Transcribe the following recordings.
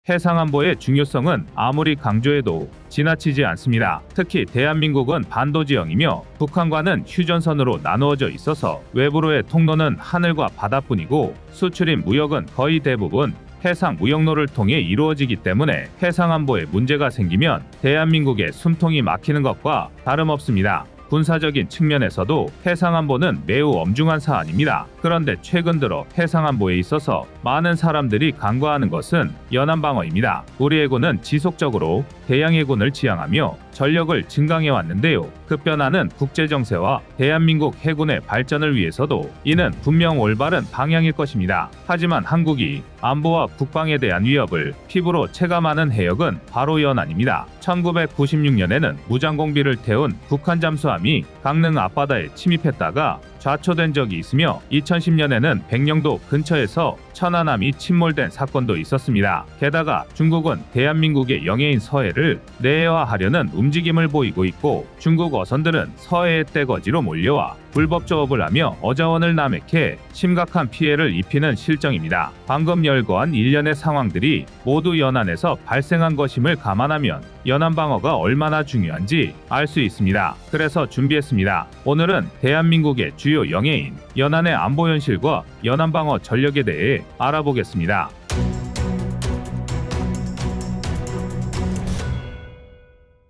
해상안보의 중요성은 아무리 강조해도 지나치지 않습니다. 특히 대한민국은 반도지형이며 북한과는 휴전선으로 나누어져 있어서 외부로의 통로는 하늘과 바다뿐이고 수출입 무역은 거의 대부분 해상 무역로를 통해 이루어지기 때문에 해상안보에 문제가 생기면 대한민국의 숨통이 막히는 것과 다름없습니다. 군사적인 측면에서도 해상안보는 매우 엄중한 사안입니다. 그런데 최근 들어 해상안보에 있어서 많은 사람들이 간과하는 것은 연안방어입니다. 우리 해군은 지속적으로 대양해군을 지향하며 전력을 증강해 왔는데요. 급변하는 국제정세와 대한민국 해군의 발전을 위해서도 이는 분명 올바른 방향일 것입니다. 하지만 한국이 안보와 국방에 대한 위협을 피부로 체감하는 해역은 바로 연안입니다. 1996년에는 무장공비를 태운 북한 잠수함이 강릉 앞바다에 침입했다가 좌초된 적이 있으며 2010년에는 백령도 근처에서 천안함이 침몰된 사건도 있었습니다. 게다가 중국은 대한민국의 영해인 서해를 내해화하려는 움직임을 보이고 있고 중국 어선들은 서해의 떼거지로 몰려와 불법 조업을 하며 어자원을 남획해 심각한 피해를 입히는 실정입니다. 방금 열거한 일련의 상황들이 모두 연안에서 발생한 것임을 감안하면 연안방어가 얼마나 중요한지 알 수 있습니다. 그래서 준비했습니다. 오늘은 대한민국의 주요 영해인 연안의 안보 현실과 연안방어 전력에 대해 알아보겠습니다.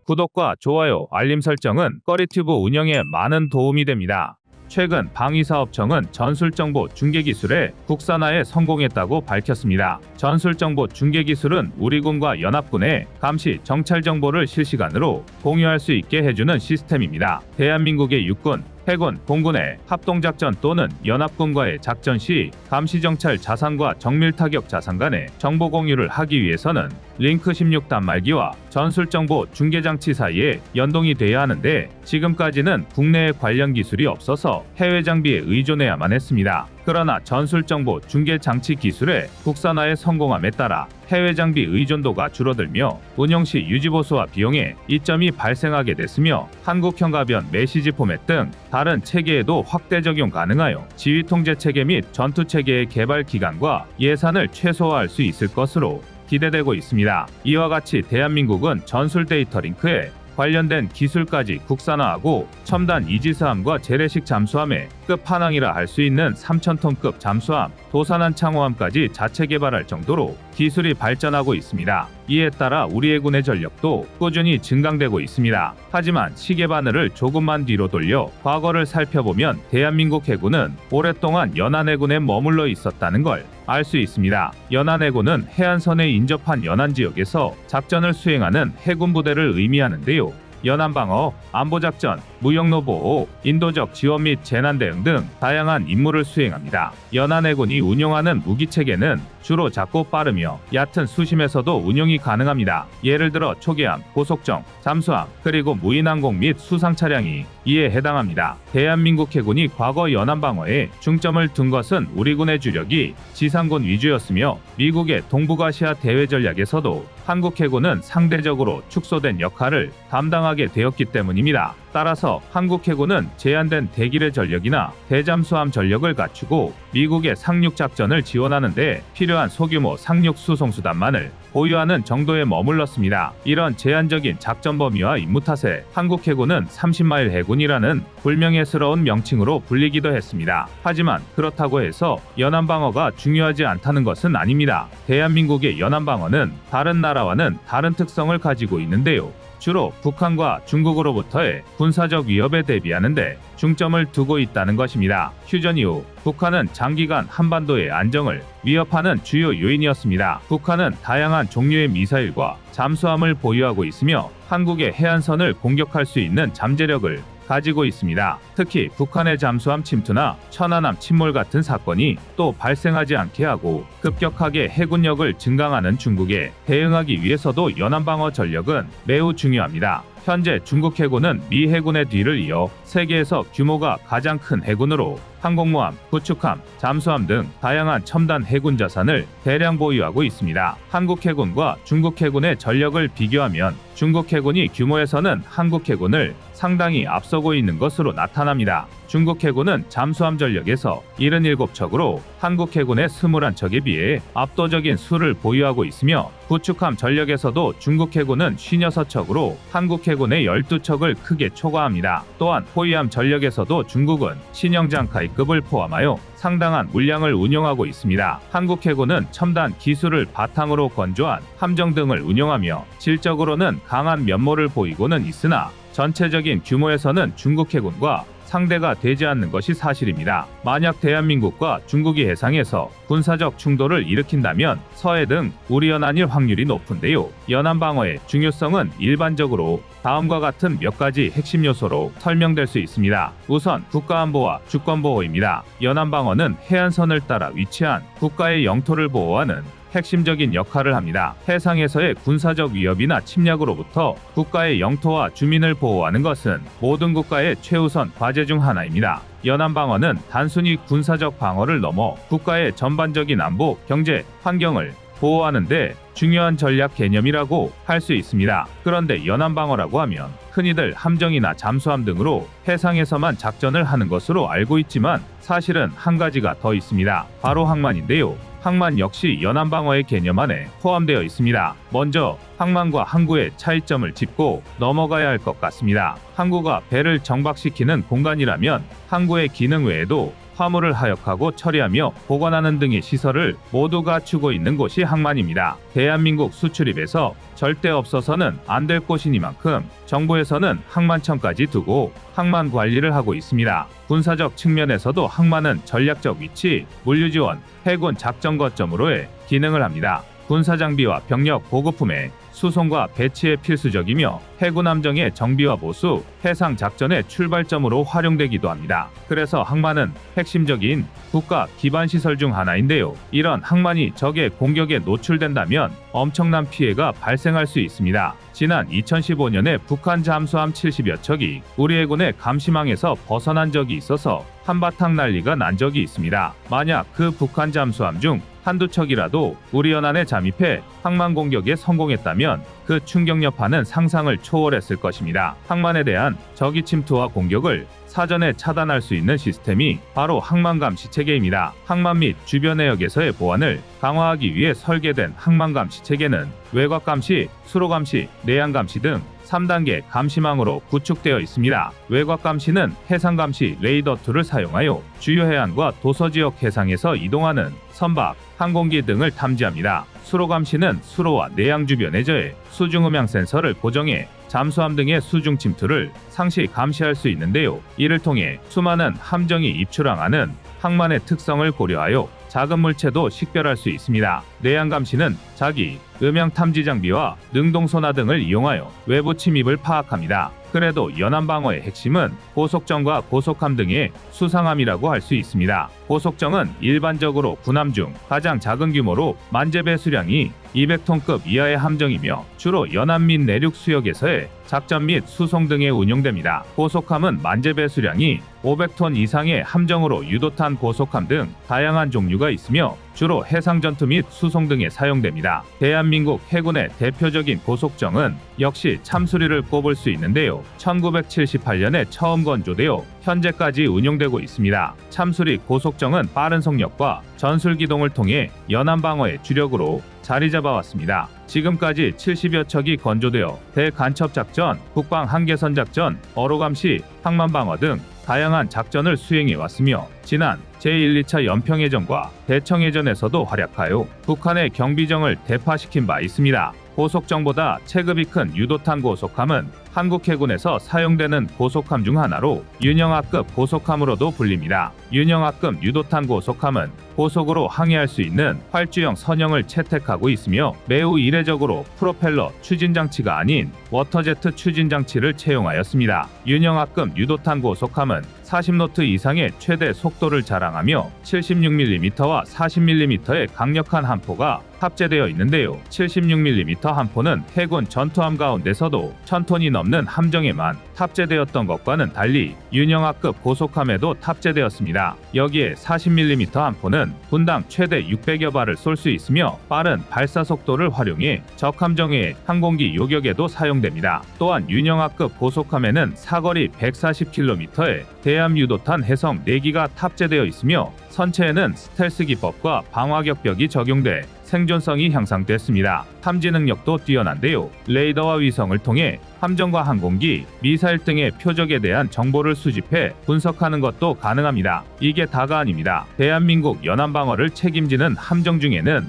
구독과 좋아요, 알림 설정은 꺼리튜브 운영에 많은 도움이 됩니다. 최근 방위사업청은 전술정보 중계기술의 국산화에 성공했다고 밝혔습니다. 전술정보 중계기술은 우리 군과 연합군의 감시, 정찰 정보를 실시간으로 공유할 수 있게 해주는 시스템입니다. 대한민국의 육군, 해군, 공군의 합동작전 또는 연합군과의 작전 시 감시정찰 자산과 정밀타격 자산 간의 정보 공유를 하기 위해서는 링크 16 단말기와 전술정보 중계장치 사이에 연동이 돼야 하는데 지금까지는 국내에 관련 기술이 없어서 해외 장비에 의존해야만 했습니다. 그러나 전술정보 중계장치 기술의 국산화에 성공함에 따라 해외 장비 의존도가 줄어들며 운영시 유지보수와 비용에 이점이 발생하게 됐으며 한국형 가변 메시지 포맷 등 다른 체계에도 확대 적용 가능하여 지휘통제 체계 및 전투 체계의 개발 기간과 예산을 최소화할 수 있을 것으로 기대되고 있습니다. 이와 같이 대한민국은 전술 데이터 링크에 관련된 기술까지 국산화하고 첨단 이지스함과 재래식 잠수함의 끝판왕이라 할 수 있는 3000톤급 잠수함, 도산한 창호함까지 자체 개발할 정도로 기술이 발전하고 있습니다. 이에 따라 우리 해군의 전력도 꾸준히 증강되고 있습니다. 하지만 시계 바늘을 조금만 뒤로 돌려 과거를 살펴보면 대한민국 해군은 오랫동안 연안해군에 머물러 있었다는 걸 알 수 있습니다. 연안해군은 해안선에 인접한 연안지역에서 작전을 수행하는 해군 부대를 의미하는데요. 연안방어, 안보작전, 무역로 보호, 인도적 지원 및 재난대응 등 다양한 임무를 수행합니다. 연안해군이 운용하는 무기체계는 주로 작고 빠르며 얕은 수심에서도 운용이 가능합니다. 예를 들어 초계함, 고속정, 잠수함, 그리고 무인항공 및 수상차량이 이에 해당합니다. 대한민국 해군이 과거 연안방어에 중점을 둔 것은 우리 군의 주력이 지상군 위주였으며 미국의 동북아시아 대외 전략에서도 한국 해군은 상대적으로 축소된 역할을 담당하게 되었기 때문입니다. 따라서 한국 해군은 제한된 대기뢰 전력이나 대잠수함 전력을 갖추고 미국의 상륙 작전을 지원하는 데 필요한 소규모 상륙 수송수단만을 보유하는 정도에 머물렀습니다. 이런 제한적인 작전 범위와 임무 탓에 한국 해군은 30마일 해군이라는 불명예스러운 명칭으로 불리기도 했습니다. 하지만 그렇다고 해서 연안방어가 중요하지 않다는 것은 아닙니다. 대한민국의 연안방어는 다른 나라와는 다른 특성을 가지고 있는데요. 주로 북한과 중국으로부터의 군사적 위협에 대비하는데 중점을 두고 있다는 것입니다. 휴전 이후 북한은 장기간 한반도의 안정을 위협하는 주요 요인이었습니다. 북한은 다양한 종류의 미사일과 잠수함을 보유하고 있으며 한국의 해안선을 공격할 수 있는 잠재력을 가지고 있습니다. 특히 북한의 잠수함 침투나 천안함 침몰 같은 사건이 또 발생하지 않게 하고 급격하게 해군력을 증강하는 중국에 대응하기 위해서도 연안방어 전력은 매우 중요합니다. 현재 중국 해군은 미 해군의 뒤를 이어 세계에서 규모가 가장 큰 해군으로 항공모함, 구축함, 잠수함 등 다양한 첨단 해군 자산을 대량 보유하고 있습니다. 한국 해군과 중국 해군의 전력을 비교하면 중국 해군이 규모에서는 한국 해군을 상당히 앞서고 있는 것으로 나타납니다. 중국 해군은 잠수함 전력에서 77척으로 한국 해군의 21척에 비해 압도적인 수를 보유하고 있으며 구축함 전력에서도 중국 해군은 56척으로 한국 해군의 12척을 크게 초과합니다. 또한 호위함 전력에서도 중국은 신형장카이급을 포함하여 상당한 물량을 운용하고 있습니다. 한국 해군은 첨단 기술을 바탕으로 건조한 함정 등을 운용하며 질적으로는 강한 면모를 보이고는 있으나 전체적인 규모에서는 중국 해군과 상대가 되지 않는 것이 사실입니다. 만약 대한민국과 중국이 해상에서 군사적 충돌을 일으킨다면 서해 등 우리연안일 확률이 높은데요. 연안방어의 중요성은 일반적으로 다음과 같은 몇 가지 핵심 요소로 설명될 수 있습니다. 우선 국가안보와 주권보호입니다. 연안방어는 해안선을 따라 위치한 국가의 영토를 보호하는 핵심적인 역할을 합니다. 해상에서의 군사적 위협이나 침략으로부터 국가의 영토와 주민을 보호하는 것은 모든 국가의 최우선 과제 중 하나입니다. 연안방어는 단순히 군사적 방어를 넘어 국가의 전반적인 안보, 경제, 환경을 보호하는 데 중요한 전략 개념이라고 할 수 있습니다. 그런데 연안방어라고 하면 흔히들 함정이나 잠수함 등으로 해상에서만 작전을 하는 것으로 알고 있지만 사실은 한 가지가 더 있습니다. 바로 항만인데요. 항만 역시 연안방어의 개념 안에 포함되어 있습니다. 먼저 항만과 항구의 차이점을 짚고 넘어가야 할 것 같습니다. 항구가 배를 정박시키는 공간이라면 항구의 기능 외에도 화물을 하역하고 처리하며 보관하는 등의 시설을 모두 갖추고 있는 곳이 항만입니다. 대한민국 수출입에서 절대 없어서는 안 될 곳이니만큼 정부에서는 항만청까지 두고 항만 관리를 하고 있습니다. 군사적 측면에서도 항만은 전략적 위치, 물류 지원, 해군 작전 거점으로의 기능을 합니다. 군사 장비와 병력 보급품의 수송과 배치에 필수적이며 해군 함정의 정비와 보수, 해상 작전의 출발점으로 활용되기도 합니다. 그래서 항만은 핵심적인 국가 기반 시설 중 하나인데요. 이런 항만이 적의 공격에 노출된다면 엄청난 피해가 발생할 수 있습니다. 지난 2015년에 북한 잠수함 70여 척이 우리 해군의 감시망에서 벗어난 적이 있어서 한바탕 난리가 난 적이 있습니다. 만약 그 북한 잠수함 중 한두 척이라도 우리 연안에 잠입해 항만 공격에 성공했다면 그 충격 여파는 상상을 초월했을 것입니다. 항만에 대한 적의 침투와 공격을 사전에 차단할 수 있는 시스템이 바로 항만감시 체계입니다. 항만 및 주변 해역에서의 보안을 강화하기 위해 설계된 항만감시 체계는 외곽감시, 수로감시, 내양감시 등 3단계 감시망으로 구축되어 있습니다. 외곽감시는 해상감시 레이더 툴을 사용하여 주요 해안과 도서지역 해상에서 이동하는 선박, 항공기 등을 탐지합니다. 수로감시는 수로와 내양 주변 해저에 수중음향 센서를 고정해 잠수함 등의 수중 침투를 상시 감시할 수 있는데요. 이를 통해 수많은 함정이 입출항하는 항만의 특성을 고려하여 작은 물체도 식별할 수 있습니다. 내양감시는 자기, 음향 탐지 장비와 능동소나 등을 이용하여 외부 침입을 파악합니다. 그래도 연안방어의 핵심은 고속정과 고속함 등의 수상함이라고 할 수 있습니다. 고속정은 일반적으로 군함 중 가장 작은 규모로 만재배 수량이 200톤급 이하의 함정이며 주로 연안 및 내륙 수역에서의 작전 및 수송 등에 운용됩니다. 고속함은 만재배 수량이 500톤 이상의 함정으로 유도탄 고속함 등 다양한 종류가 있으며 주로 해상 전투 및 수송 등에 사용됩니다. 대한민국 해군의 대표적인 고속정은 역시 참수리를 꼽을 수 있는데요. 1978년에 처음 건조되어 현재까지 운용되고 있습니다. 참수리 고속정은 빠른 속력과 전술 기동을 통해 연안 방어의 주력으로 자리 잡아왔습니다. 지금까지 70여 척이 건조되어 대간첩 작전, 국방 한계선 작전, 어로감시, 항만 방어 등 다양한 작전을 수행해왔으며 지난 제1, 2차 연평해전과 대청해전에서도 활약하여 북한의 경비정을 대파시킨 바 있습니다. 고속정보다 체급이 큰 유도탄 고속함은 한국 해군에서 사용되는 고속함 중 하나로 윤영하급 고속함으로도 불립니다. 윤영하급 유도탄 고속함은 고속으로 항해할 수 있는 활주형 선형을 채택하고 있으며 매우 이례적으로 프로펠러 추진장치가 아닌 워터제트 추진장치를 채용하였습니다. 윤영하급 유도탄 고속함은 40노트 이상의 최대 속도를 자랑하며 76mm와 40mm의 강력한 함포가 합재되어 있는데요. 76mm 함포는 해군 전투함 가운데서도 1000톤이 넘는 함정에만 탑재되었던 것과는 달리 윤영하급 고속함에도 탑재되었습니다. 여기에 40mm 함포는 분당 최대 600여 발을 쏠 수 있으며 빠른 발사 속도를 활용해 적함정의 항공기 요격에도 사용됩니다. 또한 윤영하급 고속함에는 사거리 140km의 대함 유도탄 해성 4기가 탑재되어 있으며 선체에는 스텔스 기법과 방화격벽이 적용돼 생존성이 향상됐습니다. 탐지 능력도 뛰어난데요. 레이더와 위성을 통해 함정과 항공기, 미사일 등의 표적에 대한 정보를 수집해 분석하는 것도 가능합니다. 이게 다가 아닙니다. 대한민국 연안방어를 책임지는 함정 중에는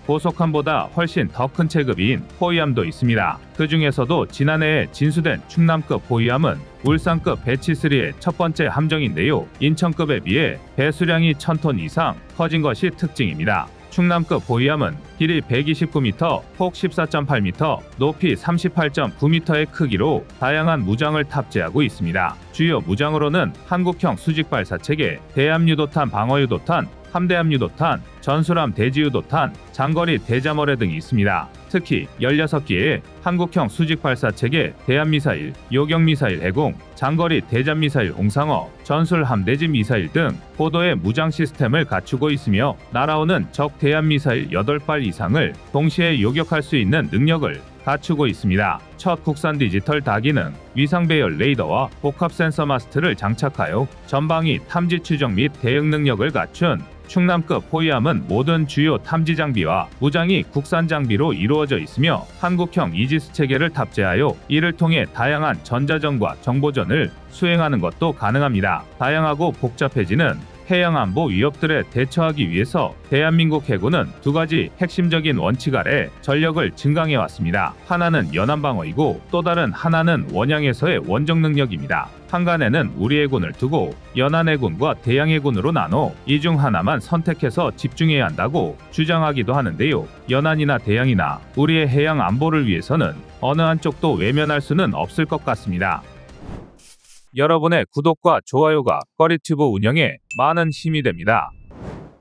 고속함보다 훨씬 더 큰 체급인 호위함도 있습니다. 그 중에서도 지난해에 진수된 충남급 호위함은 울산급 배치3의 첫 번째 함정인데요. 인천급에 비해 배수량이 1000톤 이상 커진 것이 특징입니다. 충남급 호위함은 길이 129m, 폭 14.8m, 높이 38.9m의 크기로 다양한 무장을 탑재하고 있습니다. 주요 무장으로는 한국형 수직발사체계, 대함유도탄 방어유도탄, 함대함유도탄, 전술함 대지유도탄, 장거리 대자머레 등이 있습니다. 특히 16개의 한국형 수직발사체계, 대함미사일, 요격미사일 해공, 장거리 대잠미사일 옹상어, 전술함대지 미사일 등 고도의 무장 시스템을 갖추고 있으며 날아오는 적 대함미사일 8발 이상을 동시에 요격할 수 있는 능력을 갖추고 있습니다. 첫 국산 디지털 다기능, 위상 배열 레이더와 복합 센서 마스트를 장착하여 전방위 탐지 추적 및 대응 능력을 갖춘 충남급 호위함은 모든 주요 탐지 장비와 무장이 국산 장비로 이루어져 있으며 한국형 이지스 체계를 탑재하여 이를 통해 다양한 전자전과 정보전을 수행하는 것도 가능합니다. 다양하고 복잡해지는 해양안보 위협들에 대처하기 위해서 대한민국 해군은 두 가지 핵심적인 원칙 아래 전력을 증강해왔습니다. 하나는 연안방어이고 또 다른 하나는 원양에서의 원정 능력입니다. 한간에는 우리 해군을 두고 연안해군과 대양해군으로 나눠 이 중 하나만 선택해서 집중해야 한다고 주장하기도 하는데요. 연안이나 대양이나 우리의 해양 안보를 위해서는 어느 한쪽도 외면할 수는 없을 것 같습니다. 여러분의 구독과 좋아요가 꺼리튜브 운영에 많은 힘이 됩니다.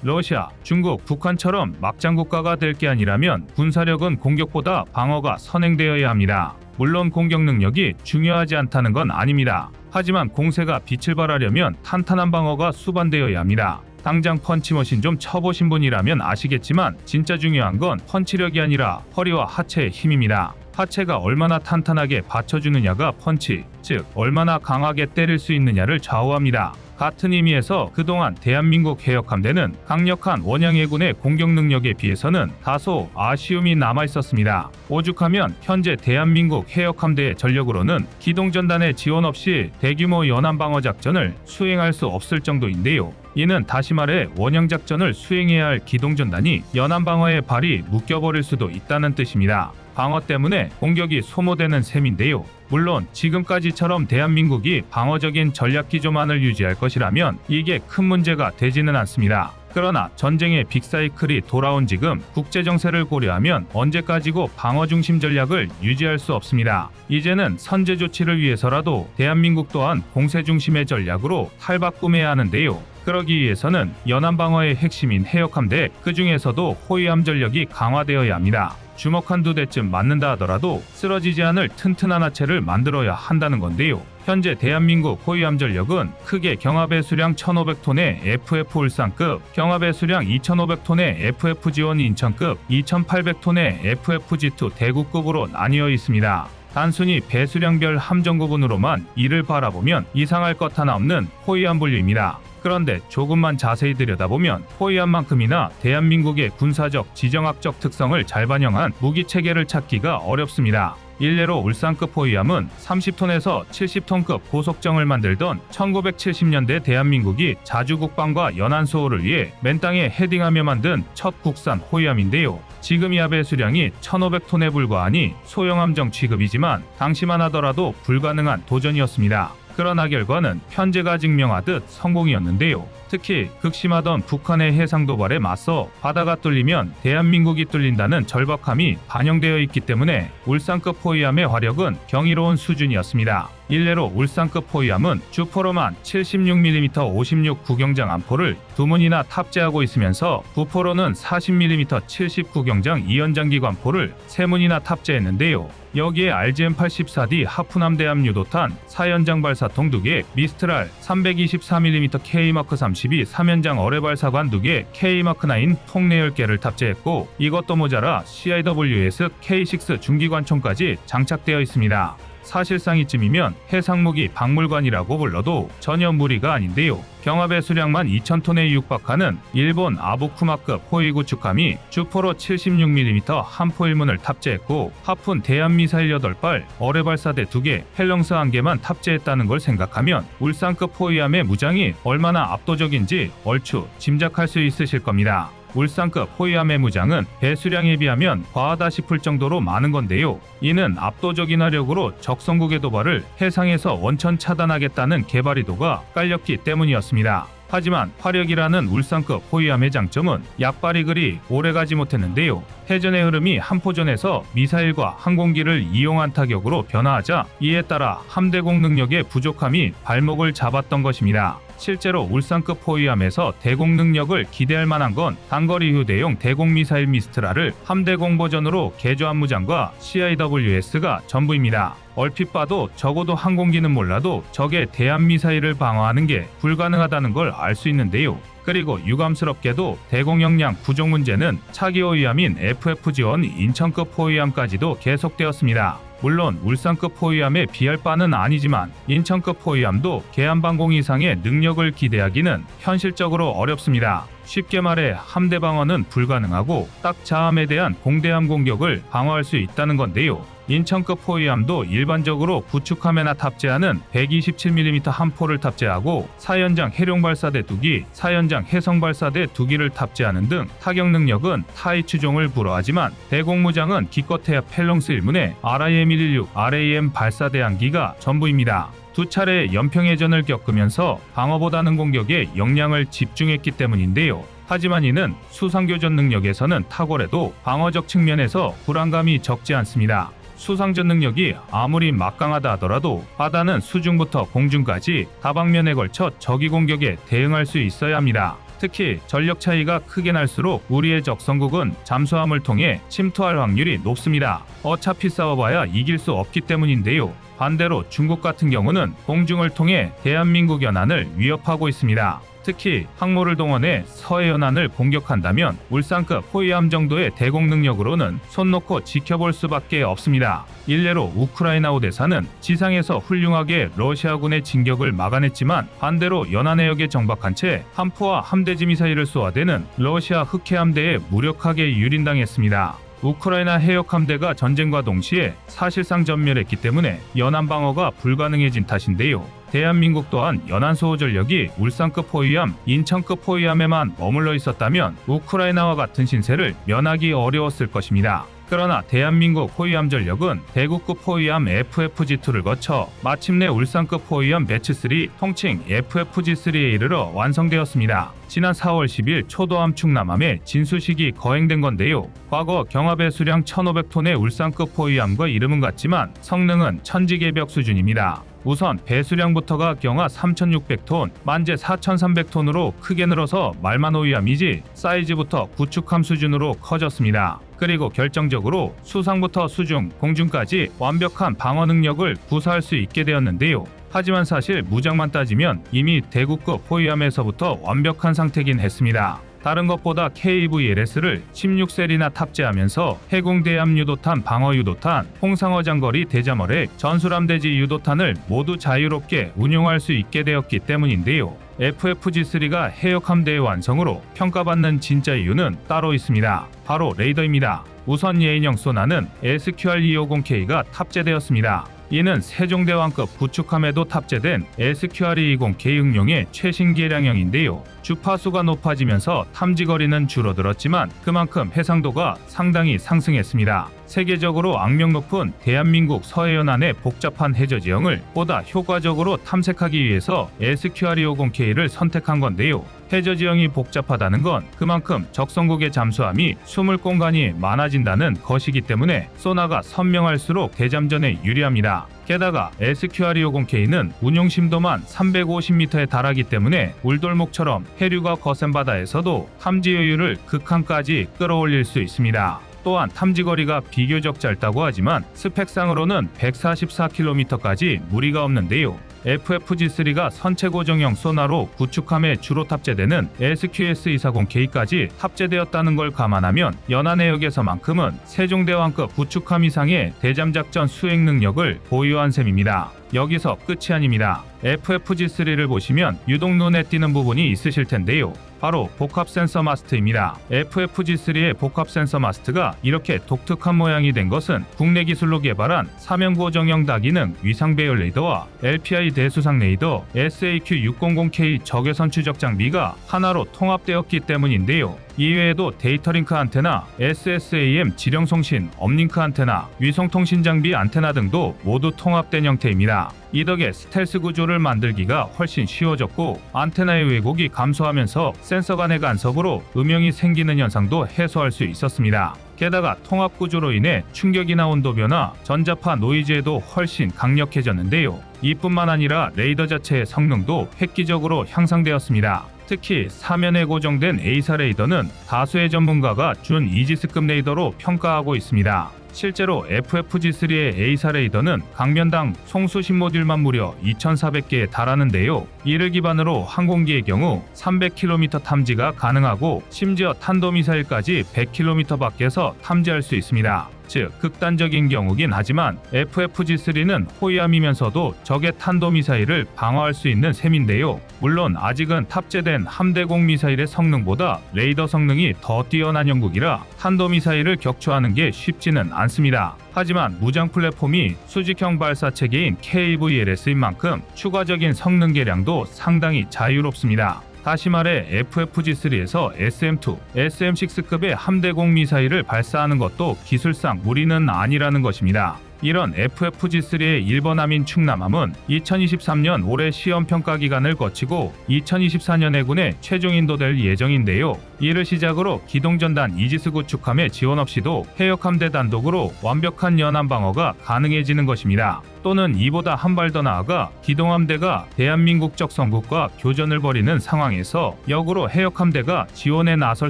러시아, 중국, 북한처럼 막장 국가가 될 게 아니라면 군사력은 공격보다 방어가 선행되어야 합니다. 물론 공격 능력이 중요하지 않다는 건 아닙니다. 하지만 공세가 빛을 발하려면 탄탄한 방어가 수반되어야 합니다. 당장 펀치머신 좀 쳐보신 분이라면 아시겠지만 진짜 중요한 건 펀치력이 아니라 허리와 하체의 힘입니다. 하체가 얼마나 탄탄하게 받쳐주느냐가 펀치, 즉 얼마나 강하게 때릴 수 있느냐를 좌우합니다. 같은 의미에서 그동안 대한민국 해역함대는 강력한 원양해군의 공격 능력에 비해서는 다소 아쉬움이 남아있었습니다. 오죽하면 현재 대한민국 해역함대의 전력으로는 기동전단의 지원 없이 대규모 연안방어작전을 수행할 수 없을 정도인데요. 이는 다시 말해 원양작전을 수행해야 할 기동전단이 연안방어에 발이 묶여버릴 수도 있다는 뜻입니다. 방어 때문에 공격이 소모되는 셈인데요. 물론 지금까지처럼 대한민국이 방어적인 전략 기조만을 유지할 것이라면 이게 큰 문제가 되지는 않습니다. 그러나 전쟁의 빅사이클이 돌아온 지금 국제정세를 고려하면 언제까지고 방어 중심 전략을 유지할 수 없습니다. 이제는 선제 조치를 위해서라도 대한민국 또한 공세 중심의 전략으로 탈바꿈해야 하는데요. 그러기 위해서는 연안방어의 핵심인 해역함대, 그 중에서도 호위함 전력이 강화되어야 합니다. 주먹 한두 대쯤 맞는다 하더라도 쓰러지지 않을 튼튼한 하체를 만들어야 한다는 건데요. 현재 대한민국 호위함 전력은 크게 경합의 수량 1,500톤의 FF 울산급, 경합의 수량 2,500톤의 FF 지원 인천급, 2,800톤의 FFG2 대구급으로 나뉘어 있습니다. 단순히 배수량별 함정 구분으로만 이를 바라보면 이상할 것 하나 없는 호위함 분류입니다. 그런데 조금만 자세히 들여다보면 호위함만큼이나 대한민국의 군사적, 지정학적 특성을 잘 반영한 무기체계를 찾기가 어렵습니다. 일례로 울산급 호위함은 30톤에서 70톤급 고속정을 만들던 1970년대 대한민국이 자주국방과 연안수호를 위해 맨 땅에 헤딩하며 만든 첫 국산 호위함인데요. 지금 이 배수량이 1,500톤에 불과하니 소형함정 취급이지만 당시만 하더라도 불가능한 도전이었습니다. 그러나 결과는 현재가 증명하듯 성공이었는데요. 특히 극심하던 북한의 해상 도발에 맞서 바다가 뚫리면 대한민국이 뚫린다는 절박함이 반영되어 있기 때문에 울산급 호위함의 화력은 경이로운 수준이었습니다. 일례로 울산급 호위함은 주포로만 76mm 56 구경장 암포를 2문이나 탑재하고 있으면서 부포로는 40mm 70 구경장 이연장기 관포를 3문이나 탑재했는데요. 여기에 RGM-84D 하프남대함 유도탄 4연장 발사통 2개, 미스트랄 324mm K마크32 3연장 어뢰발사관 2개, K마크9 통내 10개를 탑재했고 이것도 모자라 CIWS K6 중기관총까지 장착되어 있습니다. 사실상 이쯤이면 해상무기 박물관이라고 불러도 전혀 무리가 아닌데요. 경합의 수량만 2,000톤에 육박하는 일본 아부쿠마급 호위 구축함이 주포로 76mm 함포 1문을 탑재했고 하푼 대한미사일 8발, 어뢰발사대 2개, 헬렁스 1개만 탑재했다는 걸 생각하면 울산급 호위함의 무장이 얼마나 압도적인지 얼추 짐작할 수 있으실 겁니다. 울산급 호위함의 무장은 배수량에 비하면 과하다 싶을 정도로 많은 건데요. 이는 압도적인 화력으로 적성국의 도발을 해상에서 원천 차단하겠다는 개발의도가 깔렸기 때문이었습니다. 하지만 화력이라는 울산급 호위함의 장점은 약발이 그리 오래가지 못했는데요. 해전의 흐름이 함포전에서 미사일과 항공기를 이용한 타격으로 변화하자 이에 따라 함대공 능력의 부족함이 발목을 잡았던 것입니다. 실제로 울산급 호위함에서 대공 능력을 기대할 만한 건 단거리 휴대용 대공 미사일 미스트랄을 함대공 버전으로 개조한 무장과 CIWS가 전부입니다. 얼핏 봐도 적어도 항공기는 몰라도 적의 대한미사일을 방어하는 게 불가능하다는 걸 알 수 있는데요. 그리고 유감스럽게도 대공 역량 부족 문제는 차기 호위함인 FF지원 인천급 호위함까지도 계속되었습니다. 물론 울산급 호위함에 비할 바는 아니지만 인천급 호위함도 계함방공 이상의 능력을 기대하기는 현실적으로 어렵습니다. 쉽게 말해 함대 방어는 불가능하고 딱 자함에 대한 공대함 공격을 방어할 수 있다는 건데요. 인천급 호위함도 일반적으로 구축함에나 탑재하는 127mm 함포를 탑재하고 4연장 해룡발사대 2기, 4연장 해성발사대 2기를 탑재하는 등 타격 능력은 타이 추종을 불허하지만 대공무장은 기껏해야 펠렁스 1문에 RIM-116 RAM 발사대 한기가 전부입니다. 두 차례 연평해전을 겪으면서 방어보다는 공격에 역량을 집중했기 때문인데요. 하지만 이는 수상교전 능력에서는 탁월해도 방어적 측면에서 불안감이 적지 않습니다. 수상전 능력이 아무리 막강하다 하더라도 바다는 수중부터 공중까지 다방면에 걸쳐 적의 공격에 대응할 수 있어야 합니다. 특히 전력 차이가 크게 날수록 우리의 적성국은 잠수함을 통해 침투할 확률이 높습니다. 어차피 싸워봐야 이길 수 없기 때문인데요. 반대로 중국 같은 경우는 공중을 통해 대한민국 연안을 위협하고 있습니다. 특히 항모를 동원해 서해 연안을 공격한다면 울산급 호위함 정도의 대공 능력으로는 손 놓고 지켜볼 수밖에 없습니다. 일례로 우크라이나 오데사는 지상에서 훌륭하게 러시아군의 진격을 막아냈지만 반대로 연안 해역에 정박한 채 함포와 함대지 미사일을 쏘아대는 러시아 흑해함대에 무력하게 유린당했습니다. 우크라이나 해역함대가 전쟁과 동시에 사실상 전멸했기 때문에 연안 방어가 불가능해진 탓인데요. 대한민국 또한 연안 수호 전력이 울산급 호위함, 인천급 호위함에만 머물러 있었다면 우크라이나와 같은 신세를 면하기 어려웠을 것입니다. 그러나 대한민국 호위함 전력은 대구급 호위함 FFG2를 거쳐 마침내 울산급 호위함 배치3 통칭 FFG3에 이르러 완성되었습니다. 지난 4월 10일 초도함 충남함에 진수식이 거행된 건데요. 과거 경합의 수량 1,500톤의 울산급 호위함과 이름은 같지만 성능은 천지개벽 수준입니다. 우선 배수량부터가 경하 3,600톤, 만재 4,300톤으로 크게 늘어서 말만 호위함이지 사이즈부터 구축함 수준으로 커졌습니다. 그리고 결정적으로 수상부터 수중, 공중까지 완벽한 방어 능력을 구사할 수 있게 되었는데요. 하지만 사실 무장만 따지면 이미 대구급 호위함에서부터 완벽한 상태긴 했습니다. 다른 것보다 KVLS를 16셀이나 탑재하면서 해공대함 유도탄, 방어 유도탄, 홍상어 장거리 대자머렉, 전술함대지 유도탄을 모두 자유롭게 운용할 수 있게 되었기 때문인데요. FFG3가 해역함대의 완성으로 평가받는 진짜 이유는 따로 있습니다. 바로 레이더입니다. 우선 예인형 소나는 SQR-250K가 탑재되었습니다. 이는 세종대왕급 구축함에도 탑재된 SQR-250K 응용의 최신 개량형인데요. 주파수가 높아지면서 탐지거리는 줄어들었지만 그만큼 해상도가 상당히 상승했습니다. 세계적으로 악명 높은 대한민국 서해 연안의 복잡한 해저 지형을 보다 효과적으로 탐색하기 위해서 SQR-250K를 선택한 건데요. 해저 지형이 복잡하다는 건 그만큼 적성국의 잠수함이 숨을 공간이 많아진다는 것이기 때문에 소나가 선명할수록 대잠전에 유리합니다. 게다가 SQR250K는 운용 심도만 350m에 달하기 때문에 울돌목처럼 해류가 거센 바다에서도 탐지 여유를 극한까지 끌어올릴 수 있습니다. 또한 탐지거리가 비교적 짧다고 하지만 스펙상으로는 144km까지 무리가 없는데요. FFG3가 선체 고정형 소나로 구축함에 주로 탑재되는 SQS240K까지 탑재되었다는 걸 감안하면 연안해역에서만큼은 세종대왕급 구축함 이상의 대잠작전 수행 능력을 보유한 셈입니다. 여기서 끝이 아닙니다. FFG3를 보시면 유독 눈에 띄는 부분이 있으실 텐데요. 바로 복합 센서 마스트입니다. FFG3의 복합 센서 마스트가 이렇게 독특한 모양이 된 것은 국내 기술로 개발한 사면 고정형 다기능 위상 배열 레이더와 LPI 대수상 레이더 SAQ600K 적외선 추적 장비가 하나로 통합되었기 때문인데요. 이외에도 데이터링크 안테나, SSAM 지령송신, 업링크 안테나, 위성통신 장비 안테나 등도 모두 통합된 형태입니다. 이 덕에 스텔스 구조를 만들기가 훨씬 쉬워졌고 안테나의 왜곡이 감소하면서 센서 간의 간섭으로 음영이 생기는 현상도 해소할 수 있었습니다. 게다가 통합 구조로 인해 충격이나 온도 변화, 전자파 노이즈에도 훨씬 강력해졌는데요. 이뿐만 아니라 레이더 자체의 성능도 획기적으로 향상되었습니다. 특히 사면에 고정된 A사 레이더는 다수의 전문가가 준 이지스급 레이더로 평가하고 있습니다. 실제로 FFG3의 A사 레이더는 강면당 송수신 모듈만 무려 2,400개에 달하는데요. 이를 기반으로 항공기의 경우 300km 탐지가 가능하고 심지어 탄도미사일까지 100km 밖에서 탐지할 수 있습니다. 즉 극단적인 경우긴 하지만 FFG3는 호위함이면서도 적의 탄도미사일을 방어할 수 있는 셈인데요. 물론 아직은 탑재된 함대공 미사일의 성능보다 레이더 성능이 더 뛰어난 형국이라 탄도미사일을 격추하는 게 쉽지는 않습니다. 하지만 무장 플랫폼이 수직형 발사 체계인 KVLS인 만큼 추가적인 성능 개량도 상당히 자유롭습니다. 다시 말해 FFG3에서 SM2, SM6급의 함대공 미사일을 발사하는 것도 기술상 무리는 아니라는 것입니다. 이런 FFG3의 일본함인 충남함은 2023년 올해 시험평가 기간을 거치고 2024년 해군에 최종 인도될 예정인데요. 이를 시작으로 기동전단 이지스 구축함의 지원 없이도 해역함대 단독으로 완벽한 연안 방어가 가능해지는 것입니다. 또는 이보다 한 발 더 나아가 기동함대가 대한민국적 성국과 교전을 벌이는 상황에서 역으로 해역함대가 지원에 나설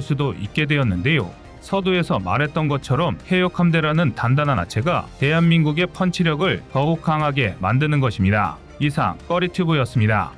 수도 있게 되었는데요. 서두에서 말했던 것처럼 해역함대라는 단단한 하체가 대한민국의 펀치력을 더욱 강하게 만드는 것입니다. 이상 꺼리튜브였습니다.